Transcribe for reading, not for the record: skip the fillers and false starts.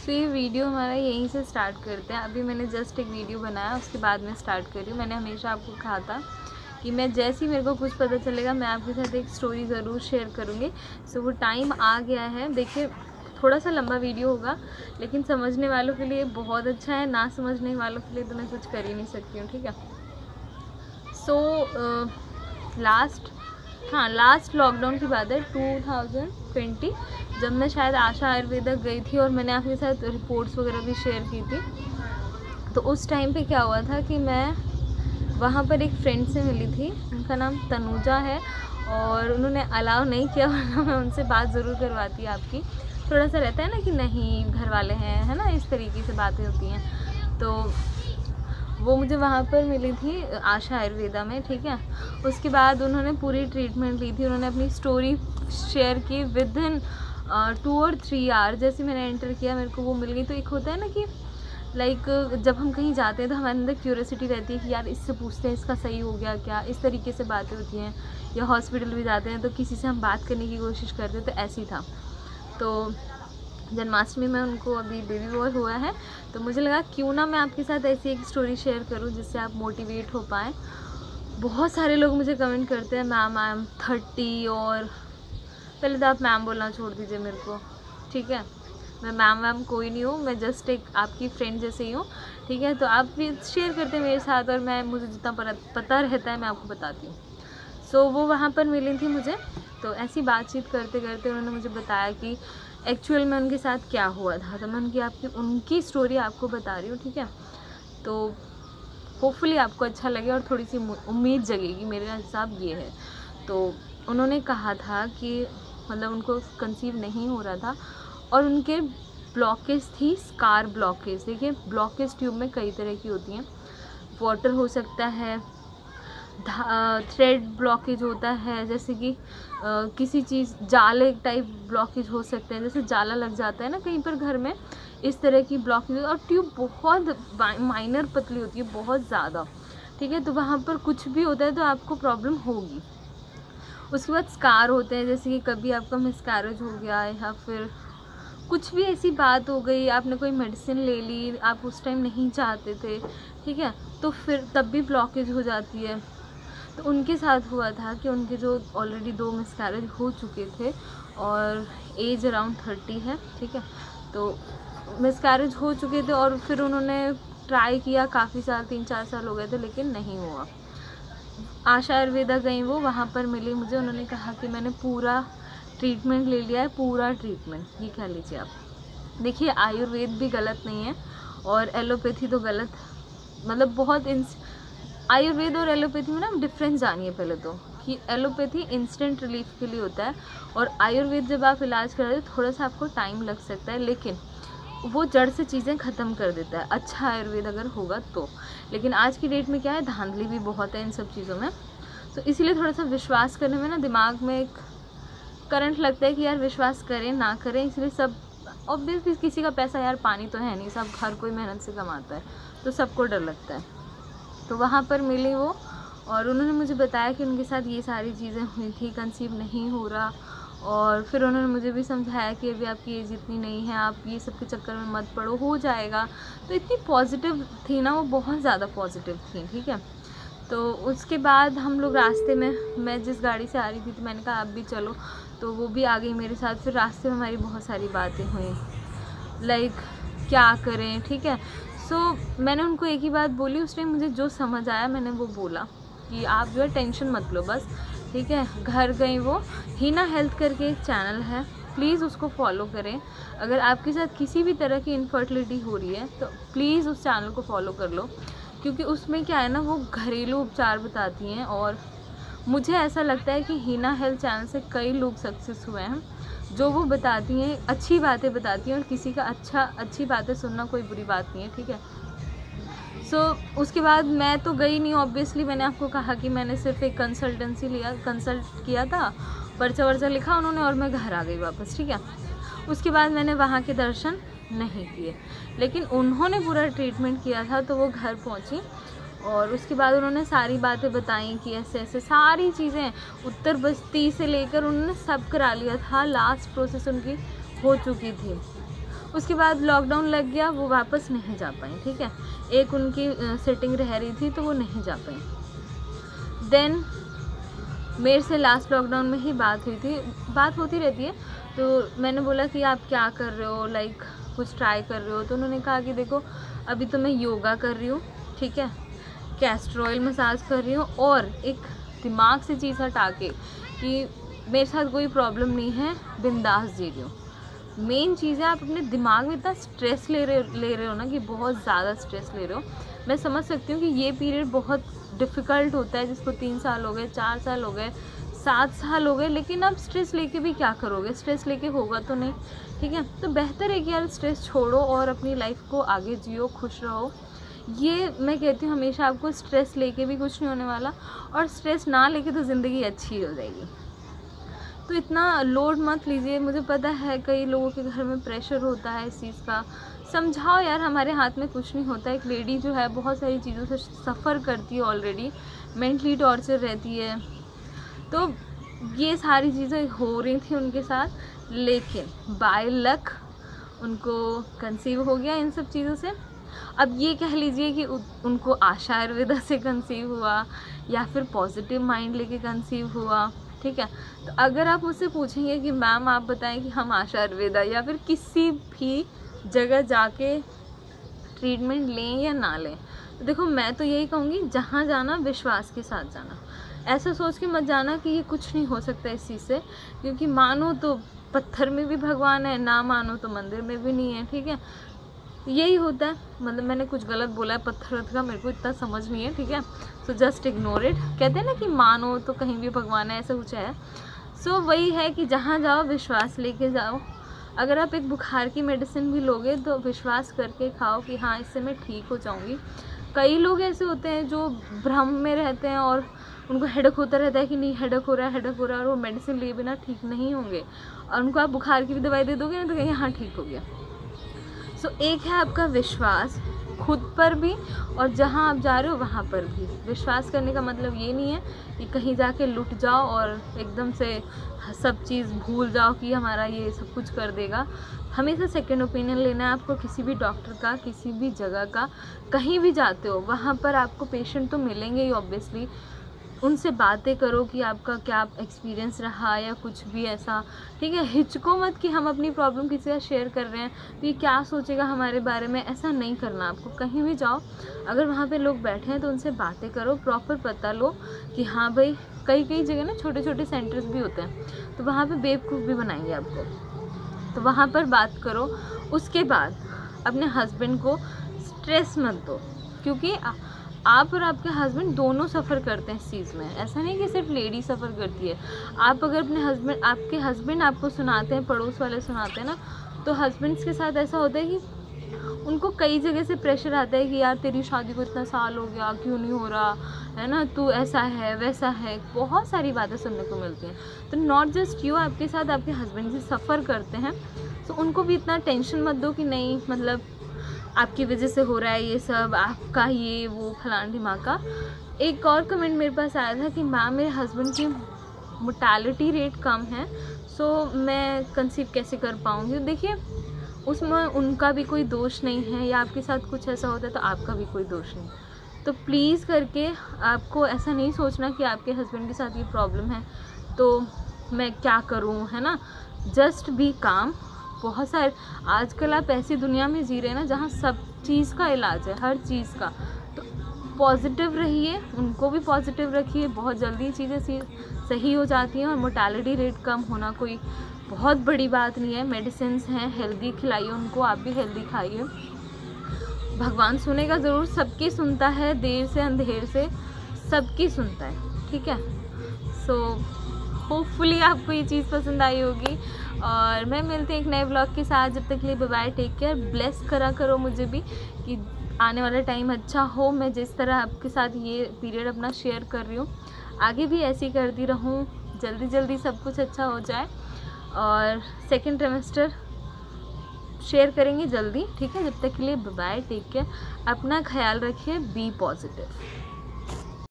तो ये वीडियो हमारा यहीं से स्टार्ट करते हैं। अभी मैंने जस्ट एक वीडियो बनाया, उसके बाद मैं स्टार्ट कर रही हूँ। मैंने हमेशा आपको कहा था कि मैं जैसे ही मेरे को कुछ पता चलेगा मैं आपके साथ एक स्टोरी ज़रूर शेयर करूँगी। सो वो टाइम आ गया है। देखिए थोड़ा सा लंबा वीडियो होगा, लेकिन समझने वालों के लिए बहुत अच्छा है, ना समझने वालों के लिए तो मैं कुछ कर ही नहीं सकती हूँ, ठीक है। सो लास्ट लॉकडाउन की बात है 2020, जब मैं शायद आशा आयुर्वेदा गई थी और मैंने आपके साथ रिपोर्ट्स वगैरह भी शेयर की थी। तो उस टाइम पे क्या हुआ था कि मैं वहाँ पर एक फ्रेंड से मिली थी, उनका नाम तनुजा है, और उन्होंने अलाउ नहीं किया, वरना मैं उनसे बात ज़रूर करवाती आपकी। थोड़ा सा रहता है ना कि नहीं घर वाले हैं, है ना, इस तरीके से बातें होती हैं। तो वो मुझे वहाँ पर मिली थी आशा आयुर्वेदा में, ठीक है। उसके बाद उन्होंने पूरी ट्रीटमेंट ली थी, उन्होंने अपनी स्टोरी शेयर की विद इन 2 और 3 आवर। जैसे मैंने एंटर किया मेरे को वो मिल गई। तो एक होता है ना कि लाइक जब हम कहीं जाते हैं तो हमारे अंदर क्यूरियोसिटी रहती है कि यार इससे पूछते हैं इसका सही हो गया क्या, इस तरीके से बातें होती हैं। या हॉस्पिटल भी जाते हैं तो किसी से हम बात करने की कोशिश करते हैं, तो ऐसी था। तो जन्माष्टमी में उनको अभी बेबी बॉय हुआ है, तो मुझे लगा क्यों ना मैं आपके साथ ऐसी एक स्टोरी शेयर करूं जिससे आप मोटिवेट हो पाएँ। बहुत सारे लोग मुझे कमेंट करते हैं मैम आई एम 30, और पहले तो आप मैम बोलना छोड़ दीजिए मेरे को, ठीक है। मैं मैम कोई नहीं हूँ, मैं जस्ट एक आपकी फ्रेंड जैसे ही हूँ, ठीक है। तो आप भी शेयर करते हैं मेरे साथ, और मैं मुझे जितना पता रहता है मैं आपको बताती हूँ। सो वो वहाँ पर मिली थी मुझे, तो ऐसी बातचीत करते करते उन्होंने मुझे बताया कि एक्चुअल में उनके साथ क्या हुआ था। तो मैं उनकी स्टोरी आपको बता रही हूँ, ठीक है। तो होपफुली आपको अच्छा लगे और थोड़ी सी उम्मीद जगेगी, मेरे हिसाब ये है। तो उन्होंने कहा था कि मतलब उनको कंसीव नहीं हो रहा था, और उनके ब्लॉकेज थी, स्कार ब्लॉकेज। देखिए ब्लॉकेज ट्यूब में कई तरह की होती हैं, वाटर हो सकता है, थ्रेड ब्लॉकेज होता है, जैसे कि किसी चीज़ जाले टाइप ब्लॉकेज हो सकते हैं, जैसे जाला लग जाता है ना कहीं पर घर में, इस तरह की ब्लॉकेज। और ट्यूब बहुत माइनर पतली होती है, बहुत ज़्यादा, ठीक है। तो वहाँ पर कुछ भी होता है तो आपको प्रॉब्लम होगी। उसके बाद स्कार होते हैं, जैसे कि कभी आपका मिसकैरेज हो गया या फिर कुछ भी ऐसी बात हो गई, आपने कोई मेडिसिन ले ली, आप उस टाइम नहीं चाहते थे, ठीक है, तो फिर तब भी ब्लॉकेज हो जाती है। तो उनके साथ हुआ था कि उनके जो ऑलरेडी 2 मिसकैरेज हो चुके थे और एज अराउंड 30 है, ठीक है। तो मिसकैरेज हो चुके थे और फिर उन्होंने ट्राई किया काफ़ी साल, 3-4 साल हो गए थे, लेकिन नहीं हुआ। आशा आयुर्वेदा गई वो, वहाँ पर मिली मुझे, उन्होंने कहा कि मैंने पूरा ट्रीटमेंट ले लिया है, पूरा ट्रीटमेंट, ये कह लीजिए आप। देखिए आयुर्वेद भी गलत नहीं है और एलोपैथी तो गलत, मतलब बहुत आयुर्वेद और एलोपैथी में ना डिफरेंस जानिए पहले तो, कि एलोपैथी इंस्टेंट रिलीफ के लिए होता है, और आयुर्वेद जब आप इलाज कर रहे हो थोड़ा सा आपको टाइम लग सकता है, लेकिन वो जड़ से चीज़ें ख़त्म कर देता है, अच्छा आयुर्वेद अगर होगा तो। लेकिन आज की डेट में क्या है, धांधली भी बहुत है इन सब चीज़ों में, तो इसीलिए थोड़ा सा विश्वास करने में ना दिमाग में एक करंट लगता है कि यार विश्वास करें ना करें। इसलिए सब ऑब्वियसली किसी का पैसा यार पानी तो है नहीं, सब हर कोई मेहनत से कमाता है, तो सबको डर लगता है। तो वहाँ पर मिली वो, और उन्होंने मुझे बताया कि उनके साथ ये सारी चीज़ें हुई थी, कंसीव नहीं हो रहा। और फिर उन्होंने मुझे भी समझाया कि अभी आपकी एज इतनी नहीं है, आप ये सब के चक्कर में मत पड़ो, हो जाएगा। तो इतनी पॉजिटिव थी ना वो, बहुत ज़्यादा पॉजिटिव थी, ठीक है। तो उसके बाद हम लोग रास्ते में, मैं जिस गाड़ी से आ रही थी तो मैंने कहा आप भी चलो, तो वो भी आ गई मेरे साथ। फिर रास्ते में हमारी बहुत सारी बातें हुई, लाइक क्या करें, ठीक है। सो मैंने उनको एक ही बात बोली, उस टाइम मुझे जो समझ आया मैंने वो बोला कि आप जो है टेंशन मत लो बस, ठीक है। घर गई वो, हीना हेल्थ करके एक चैनल है, प्लीज़ उसको फॉलो करें। अगर आपके साथ किसी भी तरह की इनफर्टिलिटी हो रही है तो प्लीज़ उस चैनल को फॉलो कर लो, क्योंकि उसमें क्या है ना, वो घरेलू उपचार बताती हैं, और मुझे ऐसा लगता है कि हीना हेल्थ चैनल से कई लोग सक्सेस हुए हैं। जो वो बताती हैं अच्छी बातें बताती हैं, और किसी का अच्छी बातें सुनना कोई बुरी बात नहीं है, ठीक है। सो उसके बाद मैं तो गई नहीं ऑब्वियसली, मैंने आपको कहा कि मैंने सिर्फ एक कंसल्ट किया था, पर्चा वर्चा लिखा उन्होंने और मैं घर आ गई वापस, ठीक है। उसके बाद मैंने वहाँ के दर्शन नहीं किए, लेकिन उन्होंने पूरा ट्रीटमेंट किया था। तो वो घर पहुँची और उसके बाद उन्होंने सारी बातें बताई कि ऐसे ऐसे सारी चीज़ें, उत्तर बस्ती से लेकर उन्होंने सब करा लिया था, लास्ट प्रोसेस उनकी हो चुकी थी। उसके बाद लॉकडाउन लग गया, वो वापस नहीं जा पाई, ठीक है। एक उनकी सेटिंग रह रही थी तो वो नहीं जा पाई। देन मेरे से लास्ट लॉकडाउन में ही बात हुई थी, बात होती रहती है, तो मैंने बोला कि आप क्या कर रहे हो, लाइक कुछ ट्राई कर रहे हो। तो उन्होंने कहा कि देखो अभी तो मैं योगा कर रही हूँ, ठीक है, कैस्टर ऑयल मसाज कर रही हूँ, और एक दिमाग से चीज़ हटा के कि मेरे साथ कोई प्रॉब्लम नहीं है, बिंदास जी रही हूँ। मेन चीज़ है आप अपने दिमाग में इतना स्ट्रेस ले रहे हो ना, कि बहुत ज़्यादा स्ट्रेस ले रहे हो। मैं समझ सकती हूँ कि ये पीरियड बहुत डिफ़िकल्ट होता है, जिसको 3 साल हो गए, 4 साल हो गए, 7 साल हो गए, लेकिन आप स्ट्रेस लेके भी क्या करोगे, स्ट्रेस लेके होगा तो नहीं, ठीक है। तो बेहतर है कि यार स्ट्रेस छोड़ो और अपनी लाइफ को आगे जियो, खुश रहो। ये मैं कहती हूँ हमेशा, आपको स्ट्रेस लेके भी कुछ नहीं होने वाला, और स्ट्रेस ना लेके तो ज़िंदगी अच्छी हो जाएगी। तो इतना लोड मत लीजिए। मुझे पता है कई लोगों के घर में प्रेशर होता है इस चीज़ का, समझाओ यार, हमारे हाथ में कुछ नहीं होता। एक लेडी जो है बहुत सारी चीज़ों से सफ़र करती है, ऑलरेडी मेंटली टॉर्चर रहती है, तो ये सारी चीज़ें हो रही थी उनके साथ, लेकिन बाय लक उनको कंसीव हो गया इन सब चीज़ों से। अब ये कह लीजिए कि उनको आशा आयुर्वेदा से कंसीव हुआ या फिर पॉजिटिव माइंड लेके कंसीव हुआ, ठीक है। तो अगर आप मुझसे पूछेंगे कि मैम आप बताएं कि हम आशा आयुर्वेदा या फिर किसी भी जगह जाके ट्रीटमेंट लें या ना लें, तो देखो मैं तो यही कहूँगी, जहाँ जाना विश्वास के साथ जाना। ऐसा सोच के मत जाना कि ये कुछ नहीं हो सकता इस चीज़ से, क्योंकि मानो तो पत्थर में भी भगवान है, ना मानो तो मंदिर में भी नहीं है, ठीक है। यही होता है, मतलब मैंने कुछ गलत बोला है पत्थर का, मेरे को इतना समझ नहीं है, ठीक है। So just ignore it. कहते हैं ना कि मानो तो कहीं भी भगवान है, ऐसा कुछ है। सो वही है कि जहाँ जाओ विश्वास लेके जाओ। अगर आप एक बुखार की मेडिसिन भी लोगे तो विश्वास करके खाओ कि हाँ इससे मैं ठीक हो जाऊँगी। कई लोग ऐसे होते हैं जो भ्रम में रहते हैं और उनको हेडेक होता रहता है कि नहीं हेडेक हो रहा है, हेडेक हो रहा है, और वो मेडिसिन लिए बिना ठीक नहीं होंगे, और उनको आप बुखार की भी दवाई दे दोगे ना तो कहेंगे हाँ ठीक हो गया। सो एक है आपका विश्वास खुद पर भी, और जहाँ आप जा रहे हो वहाँ पर भी। विश्वास करने का मतलब ये नहीं है कि कहीं जाके लुट जाओ और एकदम से सब चीज़ भूल जाओ कि हमारा ये सब कुछ कर देगा। हमेशा सेकंड ओपिनियन लेना है आपको, किसी भी डॉक्टर का, किसी भी जगह का। कहीं भी जाते हो वहाँ पर आपको पेशेंट तो मिलेंगे ही ऑब्वियसली, उनसे बातें करो कि आपका क्या एक्सपीरियंस रहा या कुछ भी ऐसा, ठीक है। हिचको मत कि हम अपनी प्रॉब्लम किसी से शेयर कर रहे हैं तो ये क्या सोचेगा हमारे बारे में, ऐसा नहीं करना आपको। कहीं भी जाओ अगर वहाँ पे लोग बैठे हैं तो उनसे बातें करो, प्रॉपर पता लो कि हाँ भाई, कई जगह ना छोटे छोटे सेंटर्स भी होते हैं, तो वहाँ पर बेवकूफ़ भी बनाएंगे आपको, तो वहाँ पर बात करो। उसके बाद अपने हस्बैंड को स्ट्रेस मत दो, क्योंकि आप और आपके हस्बैंड दोनों सफ़र करते हैं इस चीज़ में। ऐसा नहीं कि सिर्फ लेडी सफ़र करती है। आप अगर अपने आपके हस्बैंड आपको सुनाते हैं, पड़ोस वाले सुनाते हैं ना, तो हस्बैंड्स के साथ ऐसा होता है कि उनको कई जगह से प्रेशर आता है कि यार तेरी शादी को इतना साल हो गया, क्यों नहीं हो रहा है ना, तू ऐसा है वैसा है, बहुत सारी बातें सुनने को मिलती हैं। तो नॉट जस्ट यू, आपके साथ आपके हस्बैंड भी सफ़र करते हैं, तो उनको भी इतना टेंशन मत दो कि नहीं मतलब आपकी वजह से हो रहा है ये सब, आपका ये वो फलान ढिमाका। एक और कमेंट मेरे पास आया था कि मैम मेरे हस्बैंड की मोर्टालिटी रेट कम है, सो मैं कंसीव कैसे कर पाऊँगी। देखिए उसमें उनका भी कोई दोष नहीं है, या आपके साथ कुछ ऐसा होता है तो आपका भी कोई दोष नहीं। तो प्लीज़ करके आपको ऐसा नहीं सोचना कि आपके हस्बैंड के साथ ये प्रॉब्लम है तो मैं क्या करूँ, है ना। जस्ट बी काम। बहुत सारे आजकल आप ऐसी दुनिया में जी रहे हैं ना जहाँ सब चीज़ का इलाज है, हर चीज़ का। तो पॉजिटिव रहिए, उनको भी पॉजिटिव रखिए, बहुत जल्दी चीज़ें सही हो जाती हैं। और मोर्टालिटी रेट कम होना कोई बहुत बड़ी बात नहीं है। मेडिसिन्स हैं, हेल्दी खिलाइए उनको, आप भी हेल्दी खाइए। भगवान सुनेगा ज़रूर, सबकी सुनता है, देर से अंधेर से सबकी सुनता है, ठीक है। सो होपफुली आपको ये चीज़ पसंद आई होगी, और मैं मिलती हूँ एक नए ब्लॉग के साथ। जब तक के लिए bye bye, take care. Bless करा करो मुझे भी कि आने वाला टाइम अच्छा हो। मैं जिस तरह आपके साथ ये पीरियड अपना शेयर कर रही हूँ, आगे भी ऐसे ही करती रहूँ, जल्दी जल्दी सब कुछ अच्छा हो जाए। और सेकेंड ट्राइमेस्टर शेयर करेंगे जल्दी, ठीक है। जब तक के लिए बाय बाय, टेक केयर। अपना ख्याल रखिए, बी पॉजिटिव।